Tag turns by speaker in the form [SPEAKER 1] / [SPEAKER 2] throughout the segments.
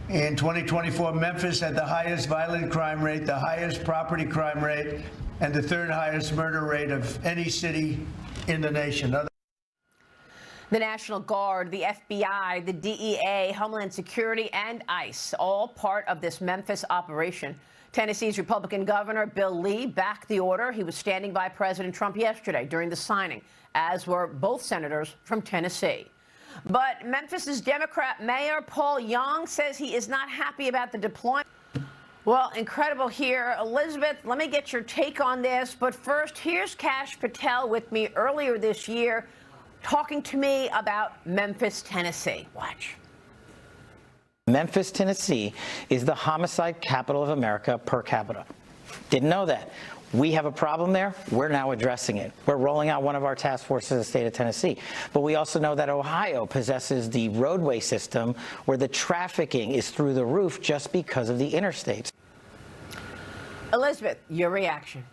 [SPEAKER 1] In 2024, Memphis had the highest violent crime rate, the highest property crime rate, and the third highest murder rate of any city in the nation.
[SPEAKER 2] The National Guard, the FBI, the DEA, Homeland Security, and ICE, all part of this Memphis operation. Tennessee's Republican Governor Bill Lee backed the order. He was standing by President Trump yesterday during the signing, as were both senators from Tennessee. But Memphis's Democrat Mayor Paul Young says he is not happy about the deployment. Well, incredible here. Elizabeth, let me get your take on this. But first, here's Kash Patel with me earlier this year talking to me about Memphis, Tennessee. Watch.
[SPEAKER 3] Memphis, Tennessee is the homicide capital of America per capita. Didn't know that. We have a problem there. We're now addressing it. We're rolling out one of our task forces in the state of Tennessee. But we also know that Ohio possesses the roadway system where the trafficking is through the roof just because of the interstates.
[SPEAKER 2] Elizabeth, your reaction.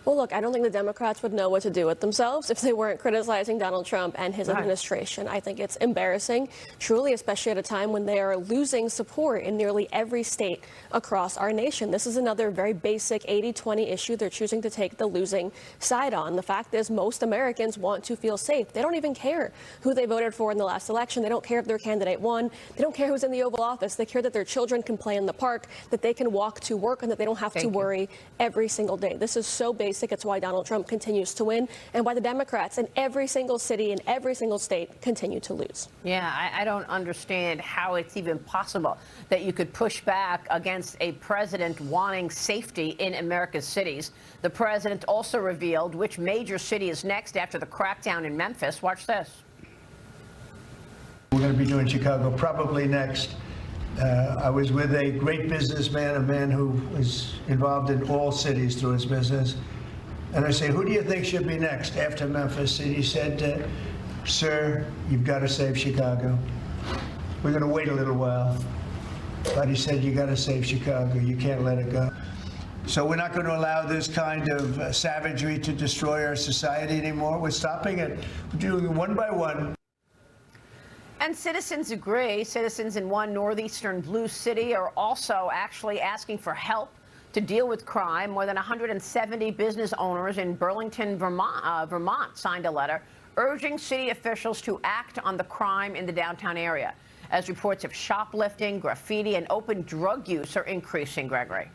[SPEAKER 4] Well, look, I don't think the Democrats would know what to do with themselves if they weren't criticizing Donald Trump and his administration. I think it's embarrassing, truly, especially at a time when they are losing support in nearly every state across our nation. This is another very basic 80-20 issue they're choosing to take the losing side on. The fact is most Americans want to feel safe. They don't even care who they voted for in the last election. They don't care if their candidate won. They don't care who's in the Oval Office. They care that their children can play in the park, that they can walk to work, and that they don't have to worry every single day. This is so basic. It's why Donald Trump continues to win and why the Democrats in every single city in every single state continue to lose.
[SPEAKER 2] Yeah, I don't understand how it's even possible that you could push back against a president wanting safety in America's cities. The president also revealed which major city is next after the crackdown in Memphis. Watch this.
[SPEAKER 1] We're going to be doing Chicago probably next. I was with a great businessman, a man who was involved in all cities through his business. And I say, who do you think should be next after Memphis? And he said, sir, you've got to save Chicago. We're going to wait a little while. But he said, you got to save Chicago. You can't let it go. So we're not going to allow this kind of savagery to destroy our society anymore. We're stopping it. We're doing it one by one.
[SPEAKER 2] And citizens agree. Citizens in one northeastern blue city are also actually asking for help to deal with crime. More than 170 business owners in Burlington, Vermont signed a letter urging city officials to act on the crime in the downtown area, as reports of shoplifting, graffiti, and open drug use are increasing, Gregory.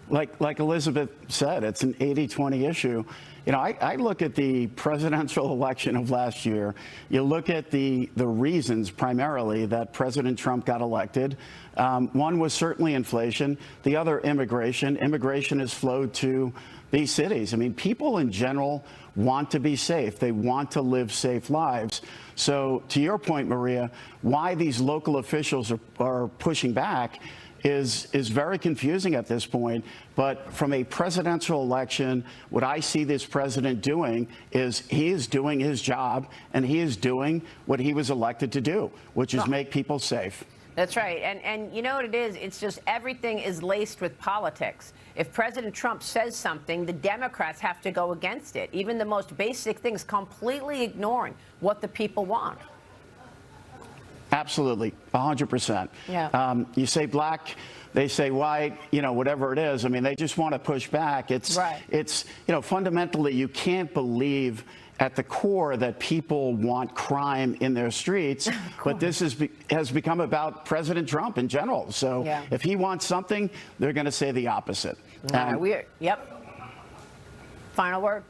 [SPEAKER 5] Like Elizabeth said, it's an 80-20 issue. You know, I look at the presidential election of last year. You look at the reasons primarily that President Trump got elected. One was certainly inflation. The other, immigration. Immigration has flowed to these cities. I mean, people in general want to be safe. They want to live safe lives. So to your point, Maria, why these local officials are pushing back is very confusing at this point. But from a presidential election, what I see this president doing is he is doing his job, and he is doing what he was elected to do, which is make people safe.
[SPEAKER 2] That's right. And you know what it is? It's just everything is laced with politics. If President Trump says something, the Democrats have to go against it. Even the most basic things, completely ignoring what the people want.
[SPEAKER 5] Absolutely, 100%.
[SPEAKER 2] Yeah.
[SPEAKER 5] You say black, they say white, you know, whatever it is. I mean, they just want to push back. It's, you know, fundamentally, you can't believe at the core that people want crime in their streets. But this has become about President Trump in general. So if he wants something, they're going to say the opposite.
[SPEAKER 2] Final word.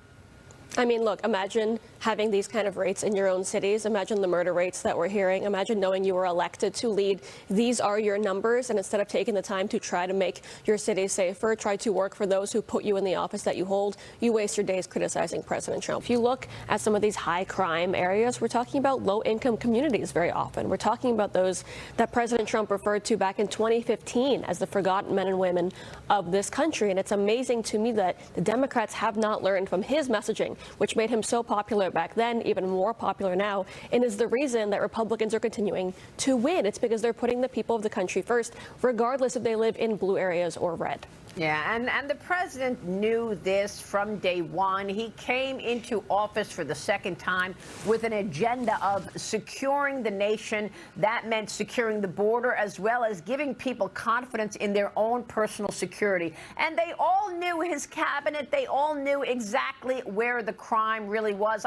[SPEAKER 4] I mean, look, imagine having these kind of rates in your own cities. Imagine the murder rates that we're hearing. Imagine knowing you were elected to lead. These are your numbers. And instead of taking the time to try to make your city safer, try to work for those who put you in the office that you hold, you waste your days criticizing President Trump. If you look at some of these high crime areas, we're talking about low income communities very often. We're talking about those that President Trump referred to back in 2015 as the forgotten men and women of this country. And it's amazing to me that the Democrats have not learned from his messaging, which made him so popular back then, even more popular now, and is the reason that Republicans are continuing to win. It's because they're putting the people of the country first, regardless if they live in blue areas or red.
[SPEAKER 2] Yeah, and the president knew this from day one. He came into office for the second time with an agenda of securing the nation. That meant securing the border as well as giving people confidence in their own personal security. And they all knew his cabinet. They all knew exactly where the crime really was.